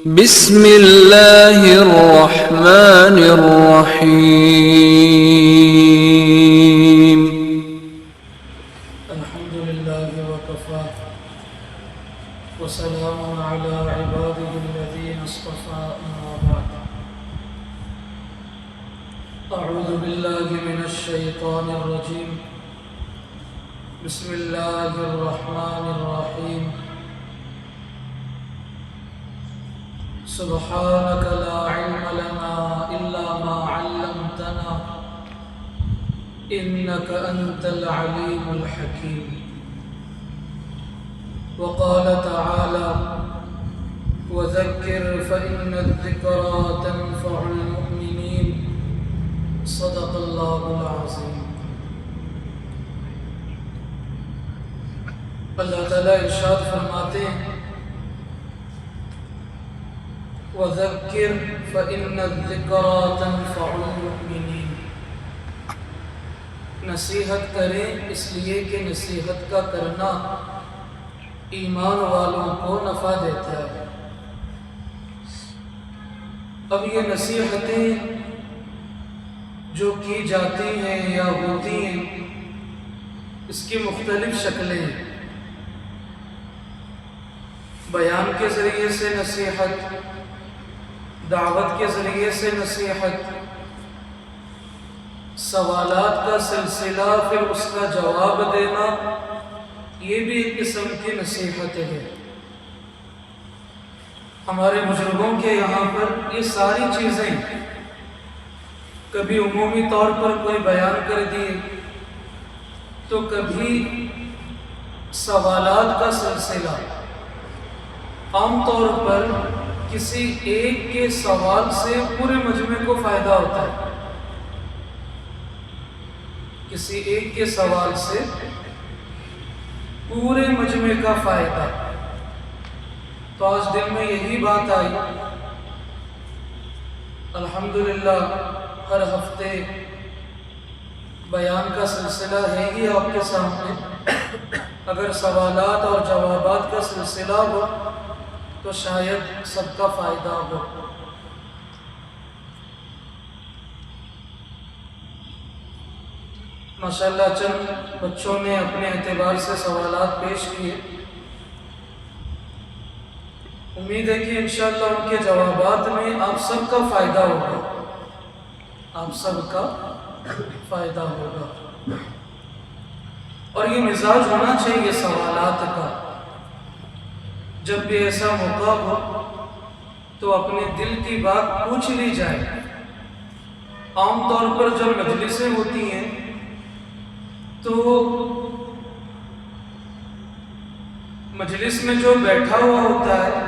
بسم اللہ الرحمن الرحیم الحمد للہ وکفا وسلام علی عباده الذین اصطفى اما بعد اعوذ باللہ من الشیطان الرجیم بسم اللہ الرحمن الرحیم سبحانك لا علم لنا إلا ما علمتنا إنك أنت العليم الحكيم وقال تعالى وذكر فإن الذكرى تنفع المؤمنين صدق الله العظيم. اللہ تعالیٰ ارشاد فرماتے ہیں وَذَكِّرْ فَإِنَّ الذِّكْرَى تَنْفَعُ الْمُؤْمِنِينَ. نصیحت کریں اس لیے کہ نصیحت کا کرنا ایمان والوں کو نفع دیتا ہے. اب یہ نصیحتیں جو کی جاتی ہیں یا ہوتی ہیں اس کی مختلف شکلیں ہیں. بیان کے ذریعے سے نصیحت، دعوت کے ذریعے سے نصیحت، سوالات کا سلسلہ پھر اس کا جواب دینا، یہ بھی ایک قسم کی نصیحت ہے. ہمارے بزرگوں کے یہاں پر یہ ساری چیزیں کبھی عمومی طور پر کوئی بیان کر دیے تو کبھی سوالات کا سلسلہ. عام طور پر کسی ایک کے سوال سے پورے مجمع کو فائدہ ہوتا ہے. کسی ایک کے سوال سے پورے مجمع کا فائدہ. تو آج دل میں یہی بات آئی. الحمدللہ ہر ہفتے بیان کا سلسلہ ہے ہی آپ کے سامنے. اگر سوالات اور جوابات کا سلسلہ ہو تو شاید سب کا فائدہ ہو. ماشاءاللہ چند بچوں نے اپنے اعتبار سے سوالات پیش کیے. امید ہے کہ انشاءاللہ ان کے جوابات میں آپ سب کا فائدہ ہوگا. آپ سب کا فائدہ ہوگا. اور یہ مزاج ہونا چاہیے سوالات کا. جب بھی ایسا موقع ہو تو اپنے دل کی بات پوچھ لی جائے. عام طور پر جب مجلسیں ہوتی ہیں تو مجلس میں جو بیٹھا ہوا ہوتا ہے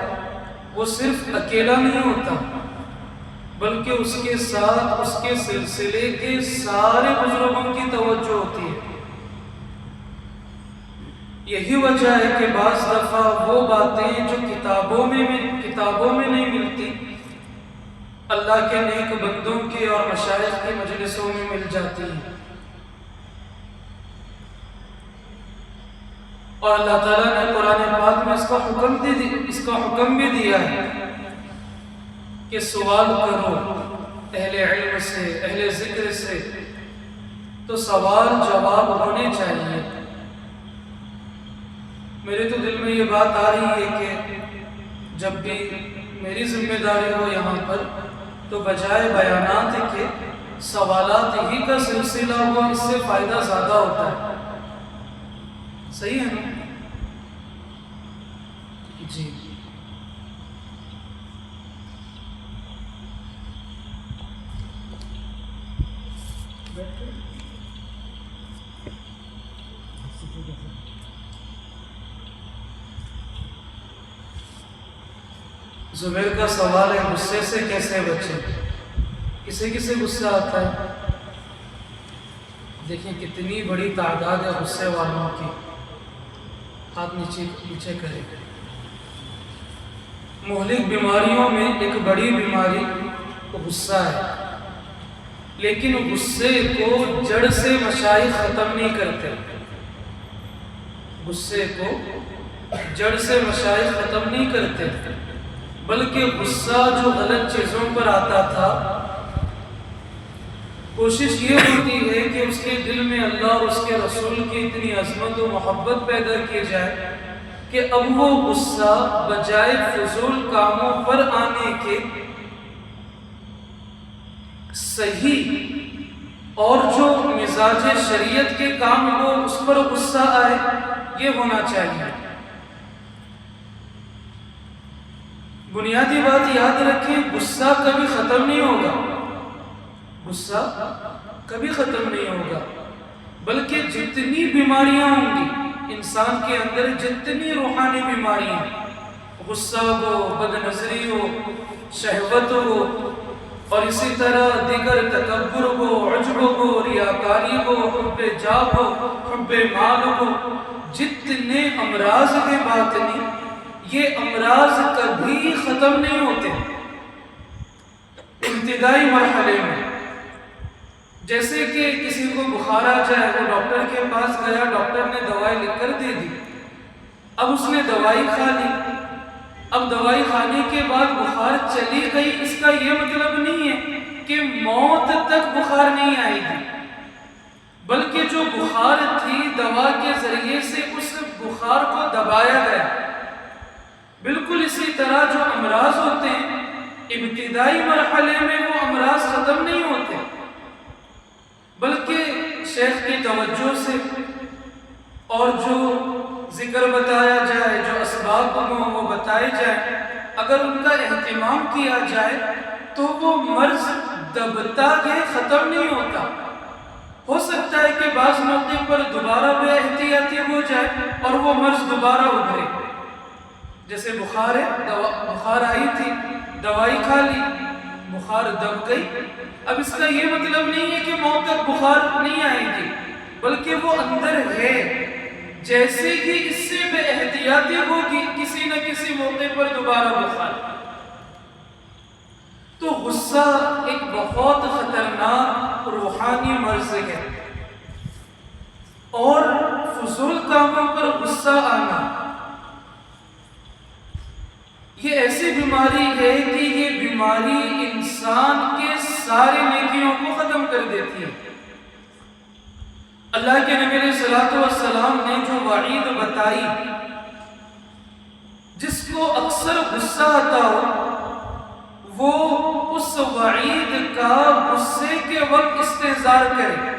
وہ صرف اکیلا نہیں ہوتا بلکہ اس کے ساتھ اس کے سلسلے کے سارے بزرگوں کی توجہ ہوتی ہے. یہی وجہ ہے کہ بعض دفعہ وہ باتیں جو کتابوں میں نہیں ملتی اللہ کے نیک بندوں کے اور مشائخ کی مجلسوں میں مل جاتی ہیں. اور اللہ تعالیٰ نے قرآن پاک میں اس کا حکم بھی دیا ہے کہ سوال کرو اہل علم سے، اہل ذکر سے. تو سوال جواب ہونے چاہیے. میرے تو دل میں یہ بات آ رہی ہے کہ جب بھی میری ذمہ داری ہو یہاں پر تو بجائے بیانات کے سوالات ہی کا سلسلہ ہو. اس سے فائدہ زیادہ ہوتا ہے. صحیح ہے نا؟ جی زبیر کا سوال ہے غصے سے کیسے بچیں. کسے غصہ آتا ہے؟ دیکھیں کتنی بڑی تعداد ہے غصے والوں کی. ہاتھ نیچے کرے. مہلک بیماریوں میں ایک بڑی بیماری غصہ ہے. لیکن غصے کو جڑ سے مشائخ ختم نہیں کرتے. غصے کو جڑ سے مشائخ ختم نہیں کرتے. بلکہ غصہ جو غلط چیزوں پر آتا تھا، کوشش یہ ہوتی ہے کہ اس کے دل میں اللہ اور اس کے رسول کی اتنی عظمت و محبت پیدا کی جائے کہ اب وہ غصہ بجائے فضول کاموں پر آنے کے صحیح اور جو مزاج شریعت کے کام ہو اس پر غصہ آئے، یہ ہونا چاہیے۔ بنیادی بات یاد رکھیں، غصہ کبھی ختم نہیں ہوگا، غصہ کبھی ختم نہیں ہوگا، بلکہ جتنی بیماریاں ہوں گی انسان کے اندر، جتنی روحانی بیماریاں، غصہ ہو، بد نظری ہو، شہوت ہو، اور اسی طرح دیگر تکبر ہو، عجب ہو، ریاکاری ہو، حب جاہ ہو، حب مال ہو، جتنے امراض ہیں باطنی، یہ امراض کبھی ختم نہیں ہوتے ابتدائی مرحلے میں۔ جیسے کہ کسی کو بخار آ جائے، وہ ڈاکٹر کے پاس گیا، ڈاکٹر نے دوائی لکھ کر دے دی، اب اس نے دوائی کھا لی، اب دوائی کھانے کے بعد بخار چلی گئی، اس کا یہ مطلب نہیں ہے کہ موت تک بخار نہیں آئے گی، بلکہ جو بخار تھی دوا کے ذریعے سے اس بخار کو دبایا گیا۔ بالکل اسی طرح جو امراض ہوتے ہیں ابتدائی مرحلے میں وہ امراض ختم نہیں ہوتے، بلکہ شیخ کی توجہ سے اور جو ذکر بتایا جائے، جو اسباب ہوں وہ بتائے جائیں، اگر ان کا اہتمام کیا جائے تو وہ مرض دبتا ہے، ختم نہیں ہوتا۔ ہو سکتا ہے کہ بعض موقع پر دوبارہ بے احتیاطی ہو جائے اور وہ مرض دوبارہ ابھرے، جیسے بخار ہے، بخار آئی تھی، دوائی کھا لی، بخار دب گئی، اب اس کا یہ مطلب نہیں ہے کہ موت تک بخار نہیں آئے گی، بلکہ وہ اندر ہے، جیسے ہی اس سے بے احتیاطی ہوگی کسی نہ کسی موقع پر دوبارہ بخار۔ تو غصہ ایک بہت خطرناک روحانی مرض ہے، اور فضول کاموں پر غصہ آنا یہ ایسی بیماری ہے کہ یہ بیماری انسان کے سارے نیکیوں کو ختم کر دیتی ہے۔ اللہ کے نبی علیہ الصلوۃ والسلام نے جو وعید بتائی، جس کو اکثر غصہ آتا ہو وہ اس وعید کا غصے کے وقت استحضار کرے۔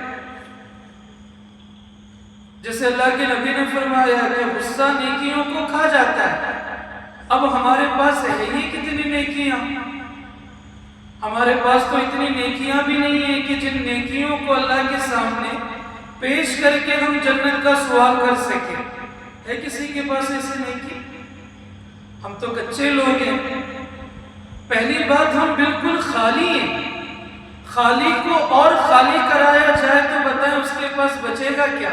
جیسے اللہ کے نبی نے فرمایا کہ غصہ نیکیوں کو کھا جاتا ہے۔ اب ہمارے پاس ہے ہی کتنی نیکیاں، ہمارے پاس تو اتنی نیکیاں بھی نہیں ہیں کہ جن نیکیوں کو اللہ کے سامنے پیش کر کے ہم جنت کا سوال کر سکیں۔ ہے کسی کے پاس ایسی نیکی؟ ہم تو کچے لوگ ہیں۔ پہلی بات، ہم بالکل خالی ہیں، خالی کو اور خالی کرایا جائے تو بتائیں اس کے پاس بچے گا کیا؟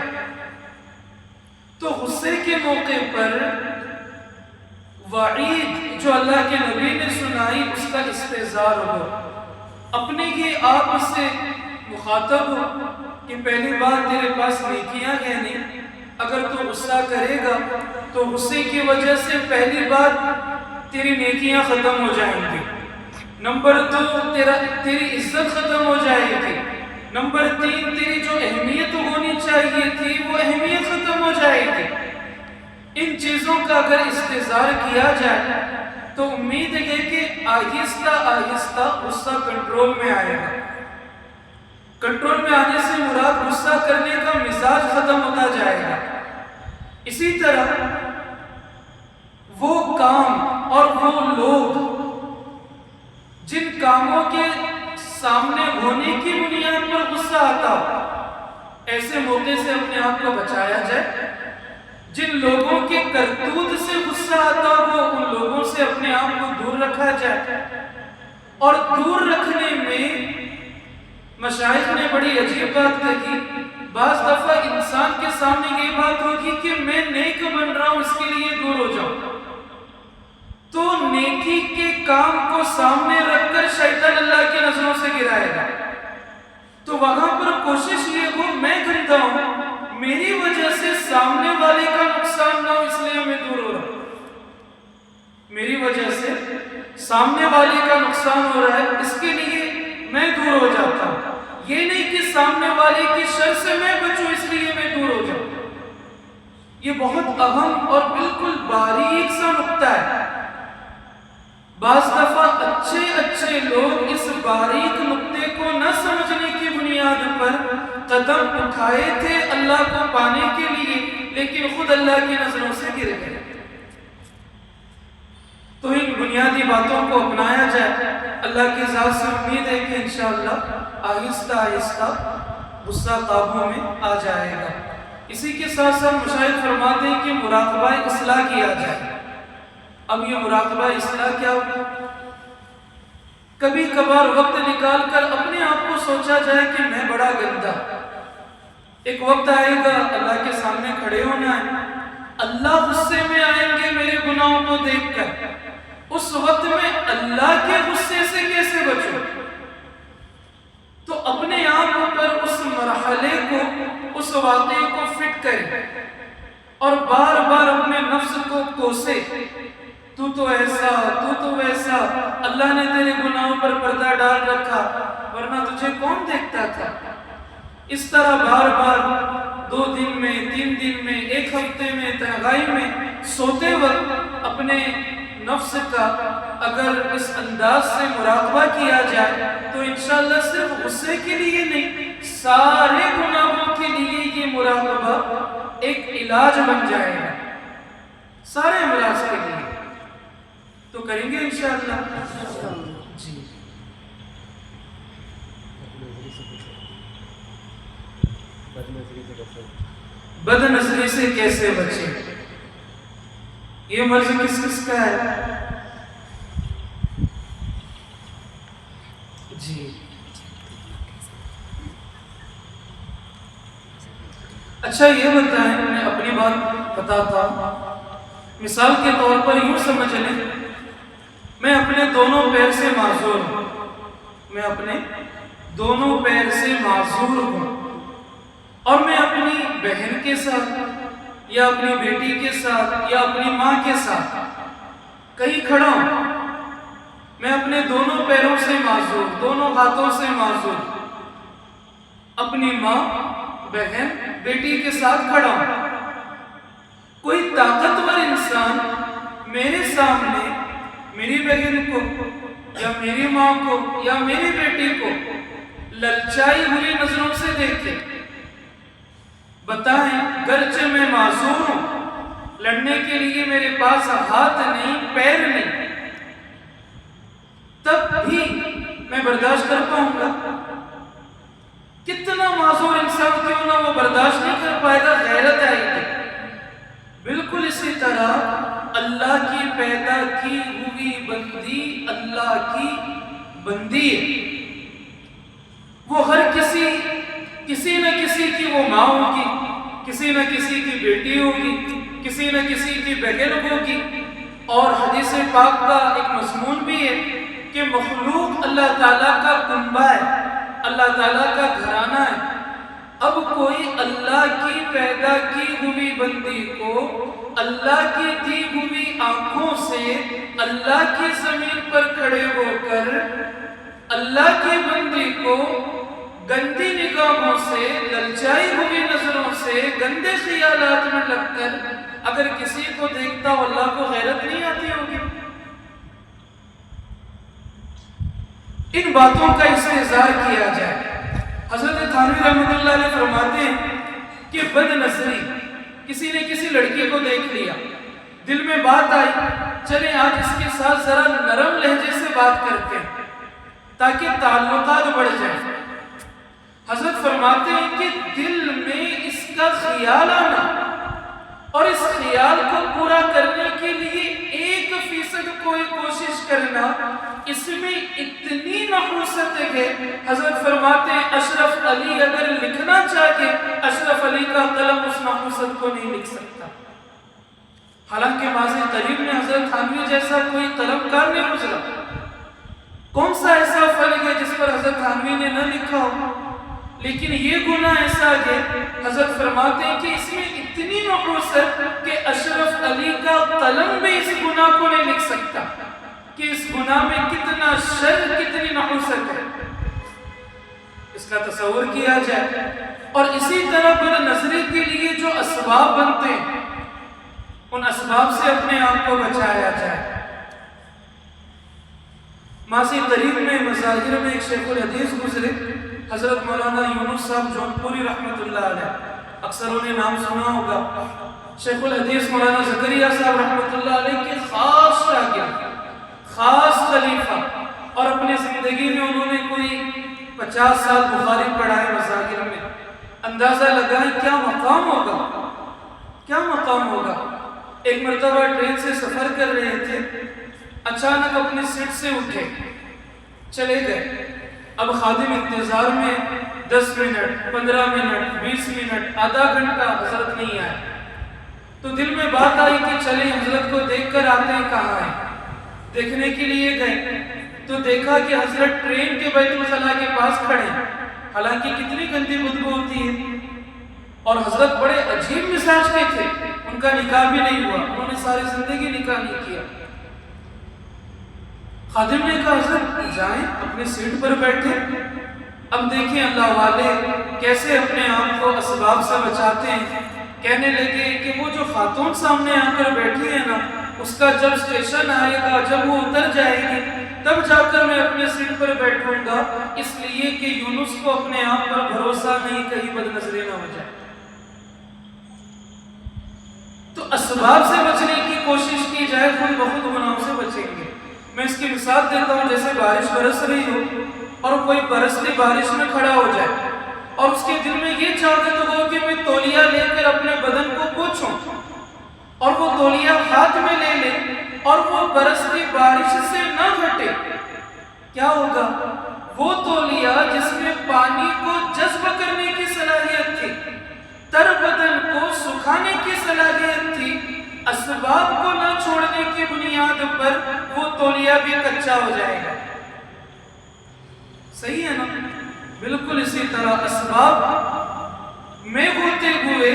تو غصے کے موقع پر وعید جو اللہ کے نبی نے سنائی اس کا استحضار ہو، اپنے ہی آپ سے مخاطب ہو کہ پہلی بات تیرے پاس نیکیاں ہیں نہیں، اگر تو غصہ کرے گا تو غصے کی وجہ سے پہلی بات تیری نیکیاں ختم ہو جائیں گی، نمبر 2 تیری عزت ختم ہو جائے گی، نمبر 3 تیری جو اہمیت ہونی چاہیے تھی وہ اہمیت ختم ہو جائے گی۔ ان چیزوں کا اگر استحضار کیا جائے تو امید ہے کہ آہستہ آہستہ غصہ کنٹرول میں آئے گا۔ کنٹرول میں آنے سے مراد غصہ کرنے کا مزاج ختم ہوتا جائے گا۔ اسی طرح وہ کام اور وہ لوگ جن کاموں کے سامنے ہونے کی بنیاد پر غصہ آتا ہو، ایسے موقع سے اپنے آپ کو بچایا جائے۔ جن لوگوں کے کرتوت سے غصہ آتا ہو ان لوگوں سے اپنے آپ کو دور رکھا جائے۔ اور دور رکھنے میں مشائخ نے بڑی عجیب بات کہی، بعض دفعہ انسان کے سامنے یہ بات ہوگی کہ میں نیک بن رہا ہوں اس کے لیے دور ہو جاؤں، تو نیکی کے کام کو سامنے رکھ کر شیطان اللہ کی نظروں سے گرائے گا، تو وہاں پر کوشش یہ ہو میں گندا ہوں، میری وجہ سے سامنے والے کا نقصان نہ ہو، اس لیے میں دور ہو رہا ہوں، میری وجہ سے سامنے والے کا نقصان ہو رہا ہے اس کے لیے میں دور ہو جاتا ہوں، یہ نہیں کہ سامنے والے کی شر سے میں بچوں اس لیے میں دور ہو جاؤں۔ یہ بہت اہم اور بالکل باریک سا نقطہ ہے۔ بعض دفعہ اچھے لوگ اس باریک نقطے کو نہ سمجھنے کی بنیاد پر قدم اٹھائے تھے اللہ کو پانے کے لیے، لیکن خود اللہ کی نظروں سے گر گئے۔ تو ان بنیادی باتوں کو اپنایا جائے۔ اللہ کی ذات سے امید ہے کہ انشاءاللہ آہستہ آہستہ غصہ قابو میں آ جائے گا۔ اسی کے ساتھ ساتھ مشاہد فرماتے ہیں کہ مراقبہ اصلاح کیا جائے۔ اب یہ مراقبہ اصلاح کیا ہوگا؟ کبھی کبھار وقت نکال کر اپنے آپ کو سوچا جائے کہ میں بڑا گندا، ایک وقت آئے گا اللہ کے سامنے کھڑے ہونا ہے، اللہ غصے میں آئیں گے میرے گناہوں کو دیکھ کر۔ اس وقت میں اللہ کے غصے سے کیسے بچوں؟ تو اپنے آپ پر اس مرحلے کو، اس واقعے کو فٹ کریں اور بار بار اپنے نفس کو کوسے، تو ایسا، تو ویسا، اللہ نے تیرے گناہوں پر پردہ ڈال رکھا ورنہ تجھے کون دیکھتا تھا۔ اس طرح بار بار 2 دن میں، 3 دن میں، 1 ہفتے میں، تنہائی میں سوتے وقت اپنے نفس کا اگر اس انداز سے مراقبہ کیا جائے تو انشاءاللہ صرف غصے کے لیے نہیں، سارے گناہوں کے لیے یہ مراقبہ ایک علاج بن جائے گا، سارے امراض کے لیے۔ تو کریں گے انشاءاللہ؟ جی بد نظری سے کیسے بچیں؟ یہ مرض کس کا ہے؟ جی اچھا یہ بتائیں، میں اپنی بات بتاتا ہوں، مثال کے طور پر یوں سمجھ لیں، میں اپنے دونوں پیر سے معذور ہوں، میں اپنے دونوں پیر سے معذور ہوں، اور میں اپنی بہن کے ساتھ یا اپنی بیٹی کے ساتھ یا اپنی ماں کے ساتھ کہیں کھڑا ہوں، میں اپنے دونوں پیروں سے معذور، دونوں ہاتھوں سے معذور، اپنی ماں، بہن، بیٹی کے ساتھ کھڑا ہوں۔ کوئی طاقتور انسان میرے سامنے میری بہن کو یا میری ماں کو یا میری بیٹی کو للچائی ہوئی نظروں سے دیکھے، بتائیں گرچہ میں معذور ہوں، لڑنے کے لیے میرے پاس ہاتھ نہیں، پیر نہیں، تب بھی میں برداشت کر پاؤں گا؟ کتنا معذور انسان کیوں نہ وہ برداشت نہیں کر پائے گا، غیرت آئے گی۔ بالکل اسی طرح اللہ کی پیدا کی ہوئی بندی اللہ کی بندی ہے، وہ ہر کسی نہ کسی کی وہ ماں ہوگی، کسی نہ کسی کی بیٹی ہوگی، کسی نہ کسی کی بہن ہوگی۔ اور حدیث پاک کا ایک مضمون بھی ہے کہ مخلوق اللہ تعالیٰ کا کنبہ ہے، اللہ تعالیٰ کا گھرانہ ہے۔ اب کوئی اللہ کی پیدا کی ہوئی بندی کو اللہ کی دی ہوئی آنکھوں سے اللہ کی زمین پر کھڑے ہو کر اللہ کی بندی کو گندی نگاہوں سے، للچائی ہوئی نظروں سے، گندے خیالات میں لگ کر اگر کسی کو دیکھتا ہو، اللہ کو غیرت نہیں آتی ہوگی؟ ان باتوں کا استحضار کیا جائے۔ حضرت تھانوی رحمۃ اللہ علیہ فرماتے ہیں کہ بد نظری، کسی نے کسی لڑکی کو دیکھ لیا، دل میں بات آئی، چلیں آج اس کے ساتھ ذرا نرم لہجے سے بات کرتے ہیں تاکہ تعلقات بڑھ جائیں۔ حضرت فرماتے ہیں کہ دل میں اس کا خیال آنا اور اس خیال کو پورا کرنے کے لیے 1% کوئی کوشش کرنا، اس میں اتنی نحوست ہے۔ حضرت فرماتے ہیں اشرف علی اگر لکھنا چاہے، اشرف علی کا قلم اس نحوست کو نہیں لکھ سکتا۔ حالانکہ ماضی قریب میں حضرت تھانوی جیسا کوئی قلم کار نہیں گزرا، کون سا ایسا فن ہے جس پر حضرت تھانوی نے نہ لکھا ہو؟ لیکن یہ گناہ ایسا ہے، حضرت فرماتے ہیں کہ اس میں اتنی نحوست کہ اشرف علی کا قلم بھی اس گناہ کو نہیں لکھ سکتا کہ اس گناہ میں کتنا شر، کتنی نحوست ہے، اس کا تصور کیا جائے. اور اسی طرح بد نظری کے لیے جو اسباب بنتے ہیں ان اسباب سے اپنے آپ کو بچایا جائے. ماضی قریب میں مظاہر میں ایک شیخ الحدیث گزرے، حضرت مولانا یونس صاحب جونپوری رحمۃ اللہ علیہ. اکثروں نے نام سنا ہوگا. شیخ الحدیث مولانا زکریا صاحب رحمۃ اللہ علیہ کے خاص شاگرد، خاص خلیفہ، اور اپنی زندگی میں انہوں نے کوئی 50 سال بخاری پڑھائے مظاہر میں. اندازہ لگائیں کیا مقام ہوگا، کیا مقام ہوگا. ایک مرتبہ ٹرین سے سفر کر رہے تھے، اچانک اپنی سیٹ سے اٹھے، چلے گئے. اب خادم انتظار میں 10 منٹ، 15 منٹ، 20 منٹ، آدھا گھنٹہ حضرت نہیں آئے. تو دل میں بات آئی کہ چلیں حضرت کو دیکھ کر آتے ہیں. کہاں ہیں؟ دیکھنے کے لیے گئے تو دیکھا کہ حضرت ٹرین کے بیت الخلاء کے پاس کھڑے ہیں. حالانکہ کتنی گندی بدبو ہوتی ہے، اور حضرت بڑے عجیب مزاج کے تھے. ان کا نکاح بھی نہیں ہوا، انہوں نے ساری زندگی نکاح نہیں کیا. خادم نے کہا حضرت جائیں اپنی سیٹ پر بیٹھے. اب دیکھیں اللہ والے کیسے اپنے آپ کو اسباب سے بچاتے ہیں. کہنے لگے کہ وہ جو خاتون سامنے آ کر بیٹھی ہے نا، اس کا جب اسٹیشن آئے گا، جب وہ اتر جائے گی، تب جا کر میں اپنے سیٹ پر بیٹھوں گا، اس لیے کہ یونس کو اپنے آپ پر بھروسہ نہیں، کہیں بد نظری نہ ہو جائے. تو اسباب سے بچنے کی کوشش کی جائے، خود بخود گناہوں سے بچیں گے. میں اس کی مثال دیتا ہوں، جیسے بارش برس رہی ہو اور کوئی برستی بارش میں کھڑا ہو جائے اور اس کے دل میں یہ چاہت ہو کہ میں تولیہ لے کر اپنے بدن کو پوچھوں، اور وہ تولیہ ہاتھ میں لے لے اور وہ برستی بارش سے نہ ہٹے. کیا ہوگا؟ وہ تولیہ جس میں پانی کو جذب کرنے کی صلاحیت تھی، تر بدن کو سکھانے کی صلاحیت تھی، اسباب کو نہ چھوڑنے کی بنیاد پر وہ تولیہ بھی کچا ہو جائے گا. صحیح ہے نا؟ بالکل اسی طرح اسباب میں ہوتے ہوئے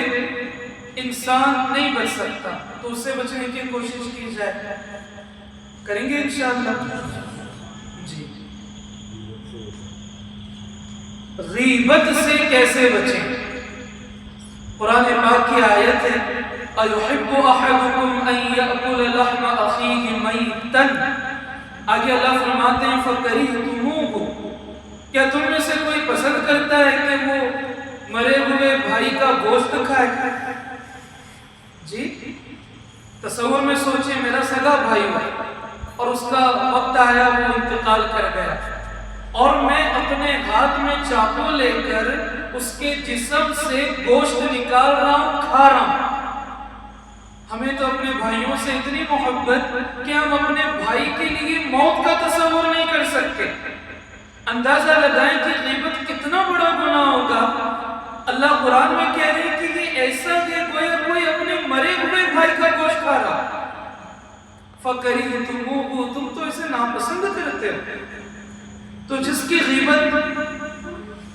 انسان نہیں بچ سکتا، تو اس سے بچنے کی کوشش کی جائے. کریں گے انشاءاللہ. جی، غیبت سے کیسے بچیں؟ قرآن پاک کی آیت ہے اَيُحِبُّ أَحَدُكُمْ أَن يَأْكُلَ لَحْمَ أَخِيهِ مَيْتًا. آگے اللہ فرماتے ہیں فَكَرِهْتُمُوهُ. کیا تم میں سے کوئی پسند کرتا ہے کہ وہ مرے ہوئے بھائی کا گوشت کھائے؟ جی تصور میں سوچیں، میرا سگا بھائی ہوا اور اس کا وقت آیا، وہ انتقال کر گیا، اور میں اپنے ہاتھ میں چاقو لے کر اس کے جسم سے گوشت نکال رہا ہوں، کھا رہا ہوں. ہمیں تو اپنے بھائیوں سے اتنی محبت کہ ہم اپنے بھائی کے لیے موت کا تصور نہیں کر سکتے. اندازہ لگائیں کہ غیبت کتنا بڑا گناہ ہوگا. اللہ قرآن میں کہہ رہے ہیں کہ یہ ایسا ہے گویا کوئی اپنے مرے ہوئے بھائی کا گوشت کھا رہا. فَكَرِهْتُمُوهُ. تم تو اسے ناپسند کرتے ہو. تو جس کی غیبت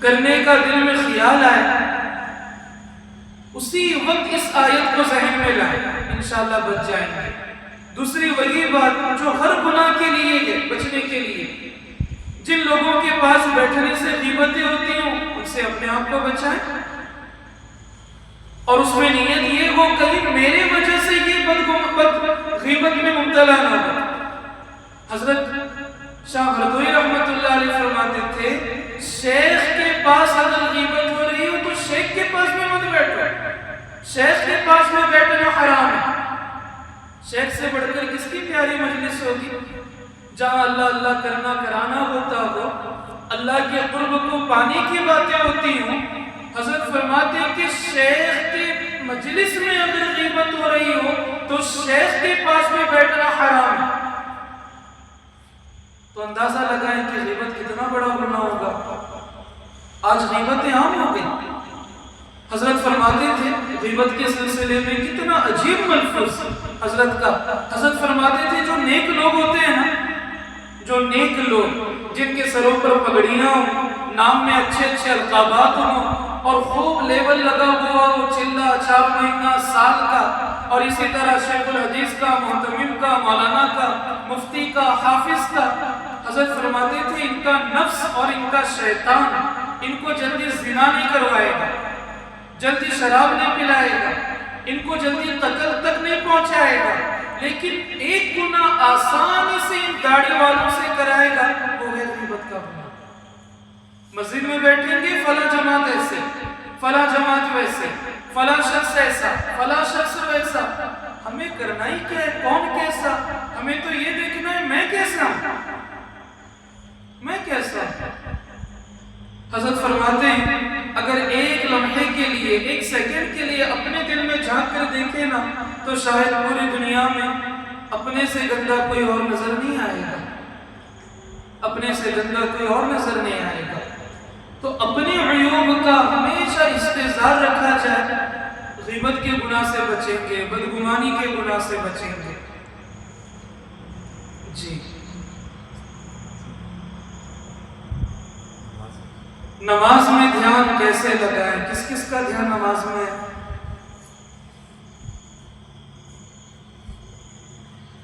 کرنے کا دل میں خیال آئے، اسی وقت اس آیت کو ذہن میں لائیں، انشاءاللہ بچ جائیں گے. دوسری وہی بات جو ہر گناہ کے لیے ہے، بچنے کے لیے جن لوگوں کے پاس بیٹھنے سے غیبتیں ہوتی ہوں ان سے اپنے آپ کو بچائیں، اور اس میں نیت یہ ہو کہیں میرے وجہ سے یہ غیبت میں مبتلا نہ ہو. حضرت شاہ بھردوئی رحمۃ اللہ علیہ فرماتے تھے شیخ کے پاس اگر غیبت ہو رہی ہو تو شیخ کے پاس میں مت بیٹھو. شیخ کے پاس میں بیٹھنا حرام ہے. شیخ سے بڑھ کر کس کی پیاری مجلس ہوگی جہاں اللہ اللہ کرنا کرانا ہوتا ہو، اللہ کے قرب کو پانے کی باتیں ہوتی ہوں. حضرت فرماتے ہیں کہ شیخ کے مجلس میں اگر غیبت ہو رہی ہو تو شیخ کے پاس میں بیٹھنا حرام ہے. تو اندازہ لگائیں کہ غیبت کتنا بڑا گناہ ہوگا. آج غیبتیں عام ہو گئی. حضرت فرماتے تھے غیبت کے سلسلے میں کتنا عجیب ملفظ حضرت کا. حضرت فرماتے تھے جو نیک لوگ ہوتے ہیں نا، جو نیک لوگ جن کے سروں پر پگڑیاں ہوں، نام میں اچھے اچھے القابات ہوں، اور خوب لیبل لگا ہوا ہو، چلہ 4 مہینہ سال کا، اور اسی طرح شیخ الحدیث کا، محتمم کا، مولانا کا، مفتی کا، حافظ کا، حضرت فرماتے تھے ان کا نفس اور ان کا شیطان ان کو جلدی زنا نہیں کروائے گا، جلدی شراب نہیں پلائے گا، ان کو جلدی قتل تک نہیں پہنچائے گا، لیکن ایک گناہ آسانی سے ان داڑھی والوں سے کرائے گا، وہ ہے غیبت کا گناہ۔ مسجد میں بیٹھیں گے فلاں جماعت ایسے، فلاں جماعت ویسے، فلاں شخص ایسا، فلاں شخص ویسا، ہمیں کرنا ہی کیا ہے؟ کون کیسا؟ ہمیں تو یہ دیکھنا ہے میں کیسا ہوں، میں کیسا ہوں۔ حضرت فرماتے ہیں اگر ایک لمحے کے لیے، ایک سیکنڈ کے لیے اپنے دل میں جھانک کر دیکھیں نا تو شاید پوری دنیا میں اپنے سے گندا کوئی اور نظر نہیں آئے گا، اپنے سے گندا کوئی اور نظر نہیں آئے گا۔ تو اپنے عیوب کا ہمیشہ استحضار رکھا جائے، غیبت کے گناہ سے بچیں گے، بدگمانی کے گناہ سے بچیں گے۔ جی نماز میں دھیان کیسے لگائیں؟ کس کس کا دھیان نماز میں ہے؟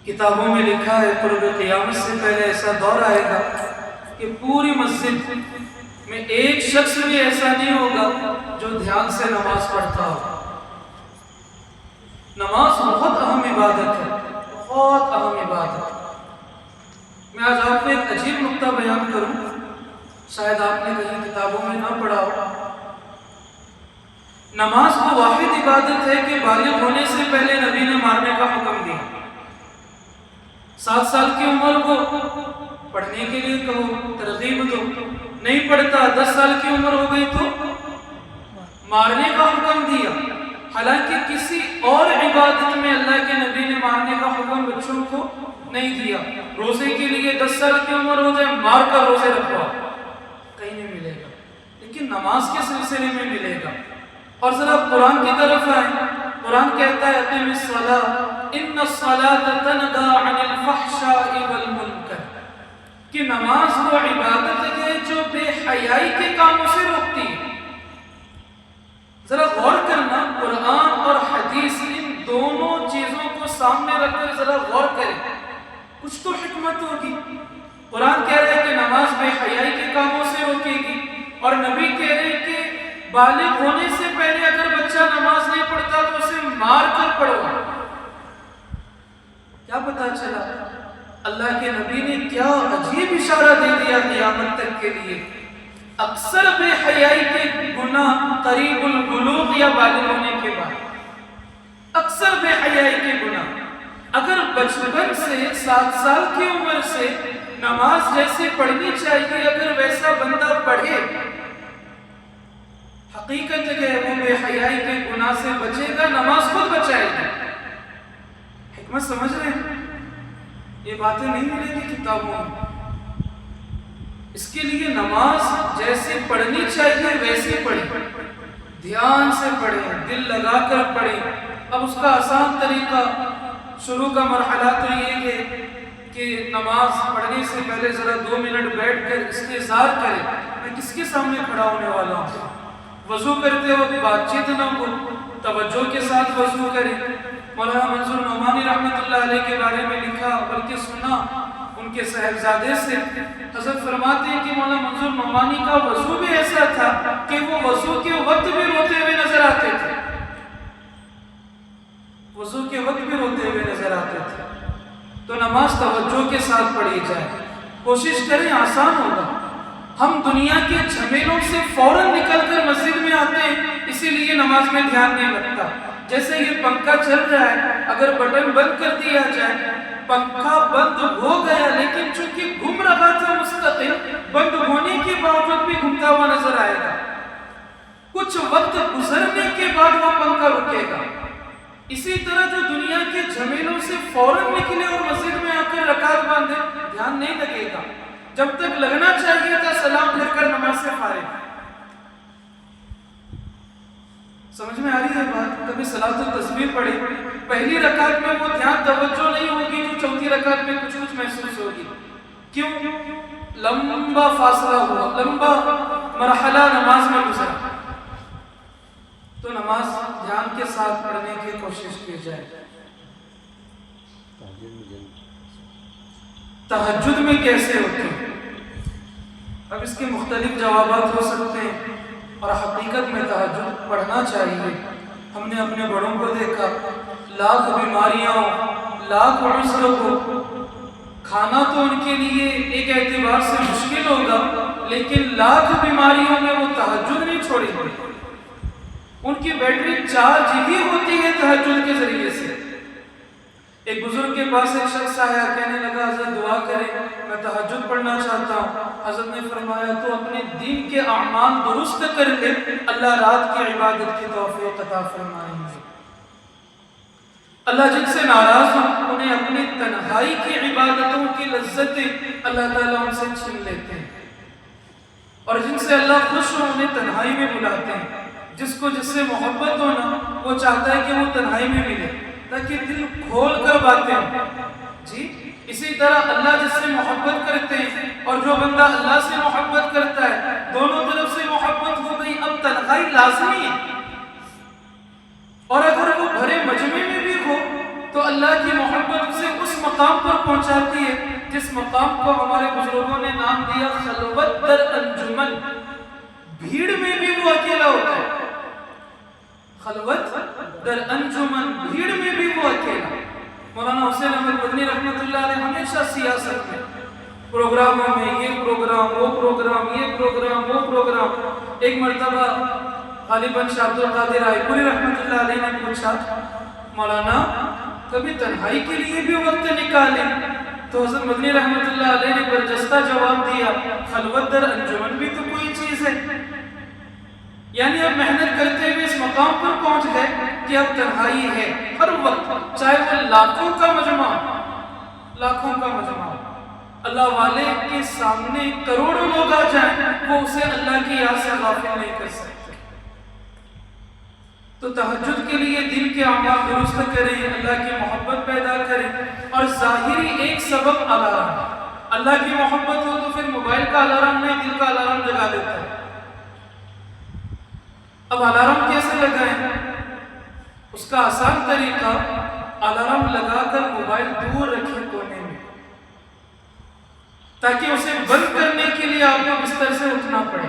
کتابوں میں لکھا ہے قرب قیامت سے پہلے ایسا دور آئے گا کہ پوری مسجد میں ایک شخص بھی ایسا نہیں ہوگا جو دھیان سے نماز پڑھتا ہو۔ نماز بہت اہم عبادت ہے، بہت اہم عبادت ہے۔ میں آج آپ کو ایک عجیب نقطہ بیان کروں، شاید آپ نے کہیں کتابوں میں نہ پڑھا ہو۔ نماز وہ واحد عبادت ہے کہ بالغ ہونے سے پہلے نبی نے مارنے کا حکم دیا۔ 7 سال کی عمر کو پڑھنے کے لیے کہو، ترغیب دو، نہیں پڑھتا، 10 سال کی عمر ہو گئی تو مارنے کا حکم دیا۔ حالانکہ کسی اور عبادت میں اللہ کے نبی نے مارنے کا حکم بچوں کو نہیں دیا۔ روزے کے لیے 10 سال کی عمر ہو جائے مار کر روزے رکھواؤ، کہیں نہیں ملے گا، لیکن نماز کے سلسلے میں ملے گا۔ اور ذرا قرآن کی طرف آئیں، قرآن کہتا ہے اقیم الصلاۃ ان الصلاۃ تنہی عن الفحشاء والمنکر، کہ نماز وہ عبادت ہے جو بے حیائی کے کاموں سے روکتی ہے۔ ذرا غور کرنا، قرآن اور حدیث ان دونوں چیزوں کو سامنے رکھ کر ذرا غور کریں، کچھ تو حکمت ہوگی۔ قرآن کہہ رہے کہ نماز بے حیائی کے کاموں سے روکے گی، اور نبی کہہ رہے کہ بالغ ہونے سے پہلے اگر بچہ نماز نہیں پڑھتا تو اسے مار کر پڑھو۔ کیا پتا چلا؟ اللہ کے نبی نے کیا عجیب اشارہ دے دیا قیامت تک کے لیے۔ اکثر بے حیائی کے گناہ قریب البلوغ یا بالغ ہونے کے بعد، اکثر بے حیائی کے گناہ اگر بچپن سے 7 سال کی عمر سے نماز جیسے پڑھنی چاہیے اگر ویسا بندہ پڑھے، حقیقت ہے وہ بے حیائی کے گناہ سے بچے گا، نماز خود بچائے گا۔ حکمت سمجھ رہے ہیں؟ یہ باتیں نہیں ملیں گی کتابوں میں۔ اس کے لیے نماز جیسے پڑھنی چاہیے ویسے پڑھیں، دھیان سے پڑھیں، دل لگا کر پڑھیں۔ اب اس کا آسان طریقہ، شروع کا مرحلہ تو یہ ہے کہ نماز پڑھنے سے پہلے ذرا 2 منٹ بیٹھ کر استحضار کریں، میں کس کے سامنے کھڑا ہونے والا ہوں۔ وضو کرتے وقت بات چیت نہ ہو، توجہ کے ساتھ وضو کریں۔ مولانا منظور نعمانی رحمۃ اللہ علیہ کے بارے میں لکھا بلکہ سنا ان کے صاحبزادے سے، حضرت فرماتے ہیں کہ مولانا منظور نعمانی کا وضو بھی ایسا تھا کہ وہ وضو کے وقت بھی روتے ہوئے نظر آتے تھے، وضو کے وقت بھی روتے ہوئے نظر آتے تھے۔ تو نماز توجہ کے ساتھ پڑھی جائے، کوشش کریں، آسان ہوگا۔ ہم دنیا کے جھمیلوں سے فوراً نکل کر مسجد میں آتے ہیں، اسی لیے نماز میں دھیان نہیں لگتا۔ جیسے یہ پنکھا چل رہا ہے، اگر بٹن بند کر دیا جائے، پنکھا بند ہو گیا لیکن چونکہ گھوم رہا تھا مستقل، بند ہونے کے باوجود بھی گھومتا ہوا نظر آئے گا۔ کچھ وقت گزرنے کے بعد وہ پنکھا رکے گا۔ اسی طرح جو دنیا کے جھمیلوں سے فوراً نکلے اور مسجد میں آ کر رکعت باندھے، دھیان نہیں لگے گا۔ جب تک لگنا چاہیے تھا سلام پھر کر نماز سے فارغ۔ سمجھ میں آ رہی ہے بات؟ کبھی صلاۃ التسبیح پڑھے، پہلی رکعت میں وہ دھیان توجہ نہیں ہوگی جو چوتھی رکعت میں کچھ محسوس ہوگی۔ کیوں؟ لمبا فاصلہ ہوا، لمبا مرحلہ نماز میں گزرا۔ تو نماز دھیان کے ساتھ پڑھنے کی کوشش کی جائے۔ تہجد میں کیسے اٹھیں؟ اب اس کے مختلف جوابات ہو سکتے ہیں، اور حقیقت میں تہجد پڑھنا چاہیے۔ ہم نے اپنے بڑوں کو دیکھا، لاکھ بیماریاں ہوں، لاکھ عذر ہو، کھانا تو ان کے لیے ایک اعتبار سے مشکل ہوگا، لیکن لاکھ بیماریوں میں وہ تہجد نہیں چھوڑیں گے۔ ان کی بیٹری چارج ہی ہوتی ہے تہجد کے ذریعے سے۔ ایک بزرگ کے پاس ایک شخص آیا، کہنے لگا حضرت دعا کریں، میں تہجد پڑھنا چاہتا ہوں۔ حضرت نے فرمایا تو اپنے دین کے اعمال درست کر لے، اللہ رات کی عبادت کی توفیق عطا فرمائیں گے۔ اللہ جن سے ناراض ہوں انہیں اپنی تنہائی کی عبادتوں کی لذتیں اللہ تعالیٰ ان سے چھین لیتے ہیں، اور جن سے اللہ خوش ہو انہیں تنہائی میں بلاتے ہیں۔ جس کو جس سے محبت ہونا، وہ چاہتا ہے کہ وہ تنہائی میں ملے تاکہ دل کھول کر باتیں ہوں۔ جی اسی طرح اللہ جس سے محبت کرتے ہیں اور جو بندہ اللہ سے محبت کرتا ہے، دونوں طرف سے محبت ہو گئی، اب تنہائی لازمی ہے۔ اور اگر وہ بھرے مجمع میں بھی ہو تو اللہ کی محبت اسے اس مقام پر پہنچاتی ہے جس مقام کو ہمارے بزرگوں نے نام دیا خلوت در انجمن۔ بھیڑ میں بھی وہ اکیلا ہوتا ہے، خلوت در انجمن، بھیڑ میں بھی وہ اکیلا۔ مولانا حسین احمد مدنی رحمۃ اللہ علیہ ہمیشہ سیاست میں، پروگراموں میں، یہ پروگرام، وہ پروگرام، یہ پروگرام، وہ پروگرام۔ ایک مرتبہ غالباً شاہ عبد القادر رائے پوری رحمۃ اللہ علیہ نے پوچھا، مولانا کبھی تنہائی کے لیے بھی وقت نکالیں؟ تو حضرت مدنی رحمۃ اللہ علیہ نے برجستہ جواب دیا، خلوت در انجمن بھی تو کوئی چیز ہے۔ یعنی اب محنت کرتے ہوئے اس مقام پر پہنچ گئے کہ اب تنہائی ہے ہر وقت، چاہے وہ لاکھوں کا مجمع، لاکھوں کا مجمع، اللہ والے کے سامنے کروڑوں لوگ آ جائیں، وہ اسے اللہ کی یاد سے غافل نہیں کر سکتے۔ تو تہجد کے لیے دل کے اعمال درست کریں، اللہ کی محبت پیدا کریں، اور ظاہری ایک سبب الارم۔ اللہ کی محبت ہو تو پھر موبائل کا الارم نہیں، دل کا الارم جگا دیتا ہے۔ اب الارم کیسے لگائیں؟ اس کا آسان طریقہ، الارم لگا کر موبائل دور رکھیں کونے میں، تاکہ اسے بند کرنے کے لیے آپ کو بستر سے اٹھنا پڑے۔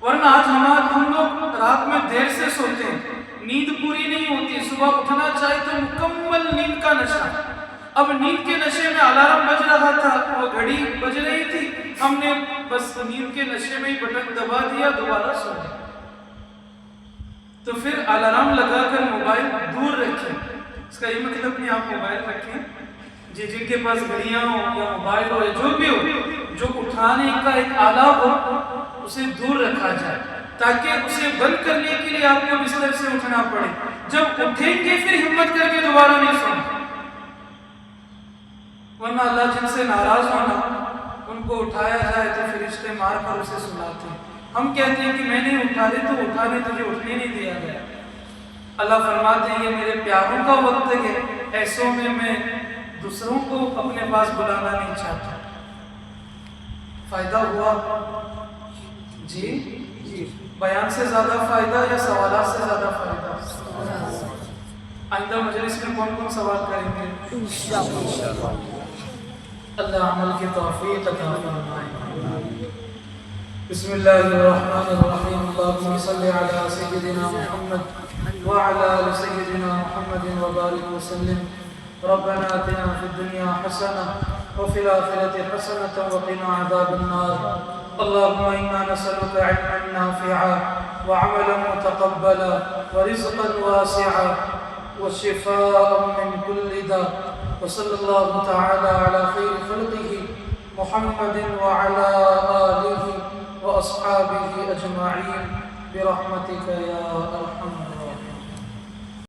ورنہ آج ہم لوگ رات میں دیر سے سوتے ہیں، نیند پوری نہیں ہوتی، صبح اٹھنا چاہے تو مکمل نیند کا نشہ۔ اب نیند کے نشے میں الارم بج رہا تھا، وہ گھڑی بج رہی تھی، ہم نے بس نیند کے نشے میں ہی بٹن دبا دیا، دوبارہ سو گئے۔ تو پھر الارم لگا کر موبائل دور رکھیں۔ اس کا یہ مطلب نہیں آپ موبائل رکھیں، جن کے پاس گھڑیاں ہو یا موبائل ہو یا جو بھی ہو، جو اٹھانے کا ایک آلہ ہو اسے دور رکھا جائے، تاکہ اسے بند کرنے کے لیے آپ کو بستر سے اٹھنا پڑے۔ جب اٹھیں گے پھر ہمت کر کے دوبارہ نہیں سونا، ورنہ اللہ جن سے ناراض ہونا، ان کو اٹھایا جائے تو فرشتے مار کر اسے سلاتے ہیں۔ ہم کہتے ہیں کہ میں نے اٹھا دے تو اٹھا دے، تجھے اٹھنے نہیں دیا گیا۔ اللہ فرماتے ہیں یہ میرے پیاروں کا وقت ہے، ایسوں میں دوسروں کو اپنے پاس بلانا نہیں چاہتا۔ فائدہ ہوا؟ جی بیان سے زیادہ فائدہ یا سوالات سے زیادہ فائدہ؟ آئندہ مجلس میں کون کون سوال کریں گے؟ انشاءاللہ اللہ عمل کی توفیق عطا فرمائے۔ بسم اللہ الرحمن الرحیم، اللہم صلی علی سیدنا محمد وعلی آل سیدنا محمد وبارک وسلم۔ ربنا آتنا فی الدنیا حسنہ وفی الآخرة حسنة وقنا عذاب النار۔ اللهم إنا نسألك علما نافعا وعملا متقبلا ورزقا واسعا وشفاء من كل داء، وصلى الله تعالى على خير خلقه محمد وعلى آله وأصحابه أجمعين برحمتك يا أرحم